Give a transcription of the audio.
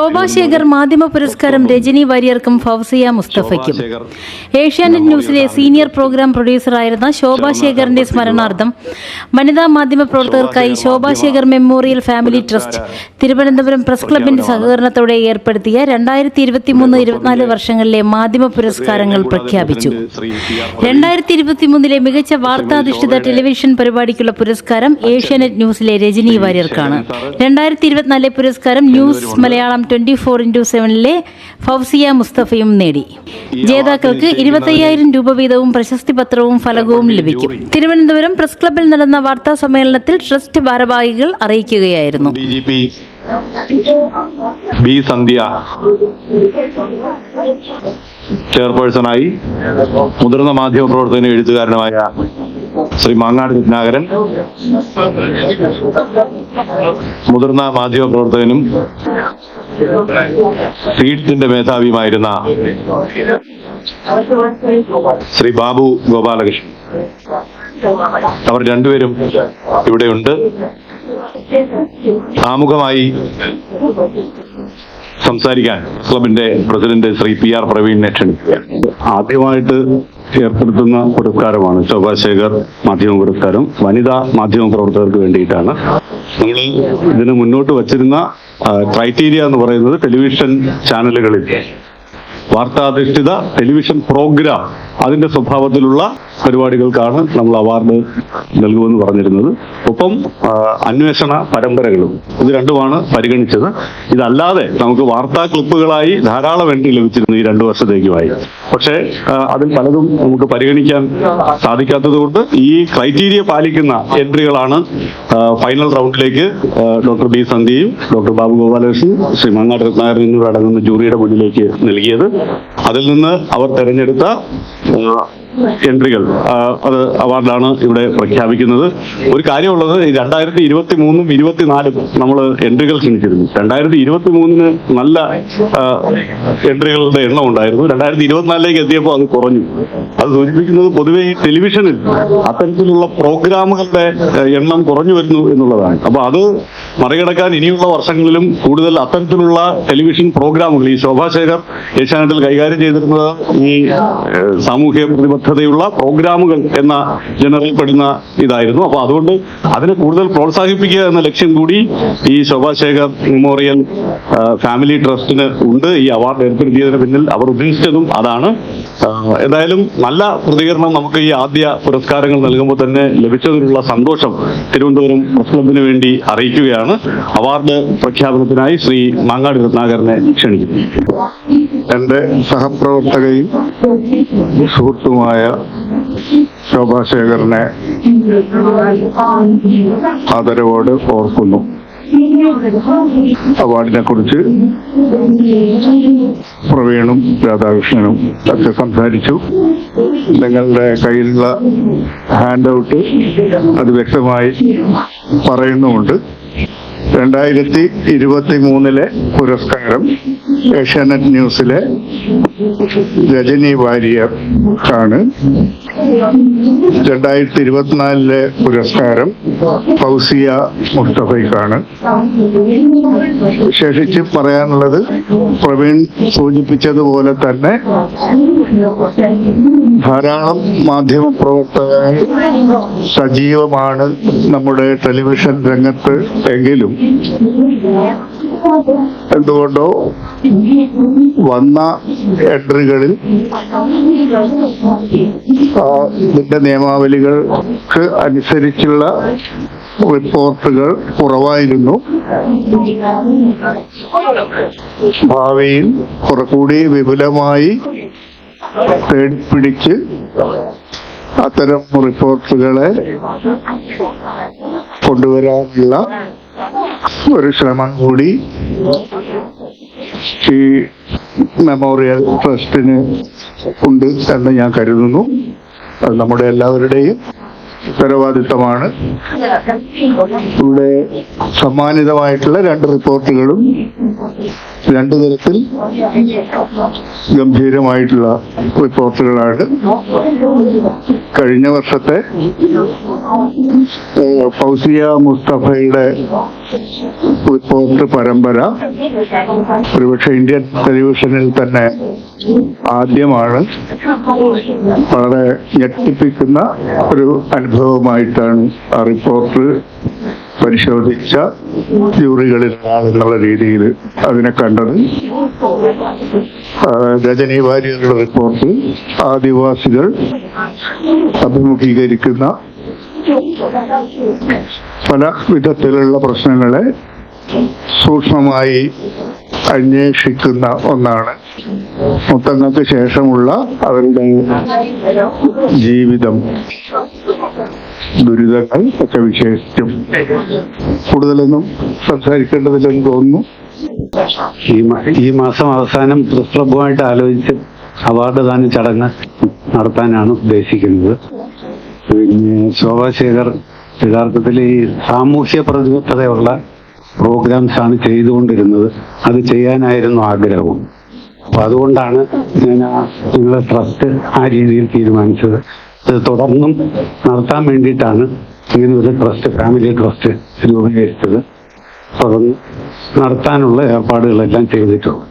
ശോഭാശേഖർ മാധ്യമ പുരസ്കാരം രജനി വാര്യർക്കും ഫൗസിയ മുസ്തഫയ്ക്കും. ഏഷ്യാനെറ്റ് ന്യൂസിലെ സീനിയർ പ്രോഗ്രാം പ്രൊഡ്യൂസറായിരുന്ന ശോഭാശേഖറിന്റെ സ്മരണാർത്ഥം വനിതാ മാധ്യമ പ്രവർത്തകർക്കായി Shobha Shekhar memorial family trust Thiruvananthapuram press ക്ലബിന്റെ സഹകരണത്തോടെ ഏർപ്പെടുത്തിയ 2023-24 വർഷങ്ങളിലെ മാധ്യമ പുരസ്കാരങ്ങൾ പ്രഖ്യാപിച്ചു. 2023 മികച്ച വാർത്താധിഷ്ഠിത ടെലിവിഷൻ പരിപാടിക്കുള്ള പുരസ്കാരം ഏഷ്യാനെറ്റ് ന്യൂസിലെ രജനി വാര്യർക്കാണ്. 2024 പുരസ്കാരം ന്യൂസ് മലയാളം 24x7 ഫൗസിയ മുസ്തഫയും നേടി. ജേതാക്കൾക്ക് 25,000 രൂപ വീതവും പ്രശസ്തി പത്രവും ഫലകവും ലഭിക്കും. തിരുവനന്തപുരം പ്രസ് ക്ലബിൽ നടന്ന വാർത്താ സമ്മേളനത്തിൽ ട്രസ്റ്റ് ഭാരവാഹികൾ അറിയിക്കുകയായിരുന്നു. ബി സന്ധ്യ ചെയർപേഴ്സണായി, മുതിർന്ന മാധ്യമ പ്രവർത്തകനും എഴുത്തുകാരനുമായ ശ്രീ മാങ്ങാട് രത്നാകരൻ, മുതിർന്ന മാധ്യമ പ്രവർത്തകനും സീഡ്സിന്റെ മേധാവിയുമായിരുന്ന ശ്രീ ബാബു ഗോപാലകൃഷ്ണൻ, അവർ രണ്ടുപേരും ഇവിടെയുണ്ട്. ആമുഖമായി സംസാരിക്കാൻ ക്ലബിന്റെ പ്രസിഡന്റ് ശ്രീ PR പ്രവീണിനെ ക്ഷണിക്കുകയാണ്. ആദ്യമായിട്ട് ഏർപ്പെടുത്തുന്ന പുരസ്കാരമാണ് ശോഭാശേഖർ മാധ്യമ പുരസ്കാരം. വനിതാ മാധ്യമ പ്രവർത്തകർക്ക് വേണ്ടിയിട്ടാണ്. നമ്മൾ ഇതിന് മുന്നോട്ട് വച്ചിരുന്ന ക്രൈറ്റീരിയ എന്ന് പറയുന്നത് ടെലിവിഷൻ ചാനലുകളിൽ വാർത്താധിഷ്ഠിത ടെലിവിഷൻ പ്രോഗ്രാം അതിന്റെ സ്വഭാവത്തിലുള്ള പരിപാടികൾക്കാണ് നമ്മൾ അവാർഡ് നൽകുമെന്ന് പറഞ്ഞിരുന്നത്. ഒപ്പം അന്വേഷണ പരമ്പരകളും ഇത് രണ്ടുമാണ് പരിഗണിച്ചത്. ഇതല്ലാതെ നമുക്ക് വാർത്താ ക്ലിപ്പുകളായി ധാരാളം എൻട്രി ലഭിച്ചിരുന്നു ഈ 2 വർഷത്തേക്കുമായി. പക്ഷേ അതിൽ പലതും നമുക്ക് പരിഗണിക്കാൻ സാധിക്കാത്തത് കൊണ്ട് ഈ ക്രൈറ്റീരിയ പാലിക്കുന്ന എൻട്രികളാണ് ഫൈനൽ റൗണ്ടിലേക്ക് ഡോക്ടർ ബി സന്ധ്യയും ഡോക്ടർ ബാബു ഗോപാലകൃഷ്ണൻ, ശ്രീ മാങ്ങാട് രത്നാകരൻ എന്നിവർ അടങ്ങുന്ന ജൂറിയുടെ മുന്നിലേക്ക് നൽകിയത്. അതിൽ നിന്ന് അവർ തെരഞ്ഞെടുത്ത എൻട്രികൾ അത് അവാർഡാണ് ഇവിടെ പ്രഖ്യാപിക്കുന്നത്. ഒരു കാര്യമുള്ളത്, 2023-ഉം 2024 നമ്മൾ എൻട്രികൾ ക്ഷണിച്ചിരുന്നു. 2023 നല്ല എൻട്രികളുടെ എണ്ണം ഉണ്ടായിരുന്നു. 2024 എത്തിയപ്പോൾ അത് കുറഞ്ഞു. അത് സൂചിപ്പിക്കുന്നത് പൊതുവെ ഈ ടെലിവിഷനിൽ അത്തരത്തിലുള്ള പ്രോഗ്രാമുകളുടെ എണ്ണം കുറഞ്ഞു വരുന്നു എന്നുള്ളതാണ്. അപ്പൊ അത് മറികടക്കാൻ ഇനിയുള്ള വർഷങ്ങളിലും കൂടുതൽ അത്തരത്തിലുള്ള ടെലിവിഷൻ പ്രോഗ്രാമുകൾ ഈ ശോഭാശേഖർ ഏഷ്യാനെറ്റിൽ കൈകാര്യം ചെയ്തിരുന്നത് ഈ സാമൂഹ്യ പ്രതിബദ്ധതയുള്ള പ്രോഗ്രാമുകൾ എന്ന ജനറൽ പെടുന്ന ഇതായിരുന്നു. അപ്പൊ അതുകൊണ്ട് അതിനെ കൂടുതൽ പ്രോത്സാഹിപ്പിക്കുക എന്ന ലക്ഷ്യം കൂടി ഈ ശോഭാശേഖർ മെമ്മോറിയൽ ഫാമിലി ട്രസ്റ്റിന് ഉണ്ട്. ഈ അവാർഡ് ഏർപ്പെടുത്തിയതിന് പിന്നിൽ അവർ ഉദ്ദേശിച്ചതും അതാണ്. എന്തായാലും നല്ല പ്രതികരണം നമുക്ക് ഈ ആദ്യ പുരസ്കാരങ്ങൾ നൽകുമ്പോൾ തന്നെ ലഭിച്ചതിനുള്ള സന്തോഷം തിരുവനന്തപുരം പ്രസ് ക്ലബിന് വേണ്ടി അറിയിക്കുകയാണ്. അവാർഡ് പ്രഖ്യാപനത്തിനായി ശ്രീ മാങ്ങാട് രത്നാകരനെ ക്ഷണിക്കുന്നു. എന്റെ സഹപ്രവർത്തകയും സുഹൃത്തുമായ ശോഭാശേഖരനെ ആദരവോട് ഓർക്കുന്നു. അവാർഡിനെ കുറിച്ച് പ്രവീണും രാധാകൃഷ്ണനും ഒക്കെ സംസാരിച്ചു. നിങ്ങളുടെ കയ്യിലുള്ള ഹാൻഡ് ഔട്ട് അത് വ്യക്തമായി പറയുന്നുമുണ്ട്. 2023 പുരസ്കാരം ഏഷ്യാനെറ്റ് ന്യൂസിലെ രജനി വാര്യർ ആണ്. 2024 പുരസ്കാരം ഫൗസിയ മുസ്തഫയ്ക്കാണ്. വിശേഷിച്ച് പറയാനുള്ളത്, പ്രവീൺ സൂചിപ്പിച്ചതുപോലെ തന്നെ ധാരാളം മാധ്യമ പ്രവർത്തകർ സജീവമാണ് നമ്മുടെ ടെലിവിഷൻ രംഗത്ത്. എങ്കിലും എന്തുകൊണ്ടോ വന്ന എൻട്രികളിൽ ഇതിന്റെ നിയമാവലികൾക്ക് അനുസരിച്ചുള്ള റിപ്പോർട്ടുകൾ കുറവായിരുന്നു. ഭാവിയിൽ കുറച്ചുകൂടി വിപുലമായി തേടിപ്പിടിച്ച് അത്തരം റിപ്പോർട്ടുകളെ കൊണ്ടുവരാനുള്ള ഒരു ശ്രമം കൂടി ഈ മെമ്മോറിയൽ ട്രസ്റ്റിന് ഉണ്ട് എന്ന് ഞാൻ കരുതുന്നു. അത് നമ്മുടെ എല്ലാവരുടെയും ഉത്തരവാദിത്തമാണ്. ഇവിടെ സമ്മാനിതമായിട്ടുള്ള 2 റിപ്പോർട്ടുകളും രണ്ടു തരത്തിൽ ഗംഭീരമായിട്ടുള്ള റിപ്പോർട്ടുകളാണ് കഴിഞ്ഞ വർഷത്തെ ഫൗസിയ മുസ്തഫയുടെ റിപ്പോർട്ട് പരമ്പര ഒരുപക്ഷെ ഇന്ത്യൻ ടെലിവിഷനിൽ തന്നെ ആദ്യമാണ്. വളരെ ഞെട്ടിപ്പിക്കുന്ന ഒരു അനുഭവമായിട്ടാണ് ആ റിപ്പോർട്ട് പരിശോധിച്ച ജൂറികളിലാണെന്നുള്ള രീതിയിൽ അതിനെ കണ്ടത്. രജനി വാര്യരുടെ റിപ്പോർട്ട് ആദിവാസികൾ അഭിമുഖീകരിക്കുന്ന പല വിധത്തിലുള്ള പ്രശ്നങ്ങളെ സൂക്ഷ്മമായി അന്വേഷിക്കുന്ന ഒന്നാണ്. മുത്തങ്ങൾക്ക് ശേഷമുള്ള അവരുടെ ജീവിതം, ദുരിതങ്ങൾ ഒക്കെ വിശേഷിച്ചും കൂടുതലൊന്നും സംസാരിക്കേണ്ടതില്ലെന്ന് തോന്നുന്നു. ഈ മാസം അവസാനം പ്രസ് ക്ലബ്ബുമായിട്ട് ആലോചിച്ച് അവാർഡ് ദാന ചടങ്ങ് നടത്താനാണ് ഉദ്ദേശിക്കുന്നത്. പിന്നെ ശോഭാ ശേഖർ യഥാർത്ഥത്തിൽ ഈ സാമൂഹ്യ പ്രതിബദ്ധതയുള്ള പ്രോഗ്രാംസ് ആണ് ചെയ്തുകൊണ്ടിരുന്നത്. അത് ചെയ്യാനായിരുന്നു ആഗ്രഹവും. അപ്പൊ അതുകൊണ്ടാണ് ഞങ്ങളുടെ ട്രസ്റ്റ് ആ രീതിയിൽ തീരുമാനിച്ചത്. ഇത് തുടർന്നും നടത്താൻ വേണ്ടിയിട്ടാണ് ഇങ്ങനെ ഒരു ട്രസ്റ്റ്, ഫാമിലി ട്രസ്റ്റ് രൂപീകരിച്ചത്. തുടർന്ന് നടത്താനുള്ള ഏർപ്പാടുകളെല്ലാം ചെയ്തിട്ടുണ്ട്.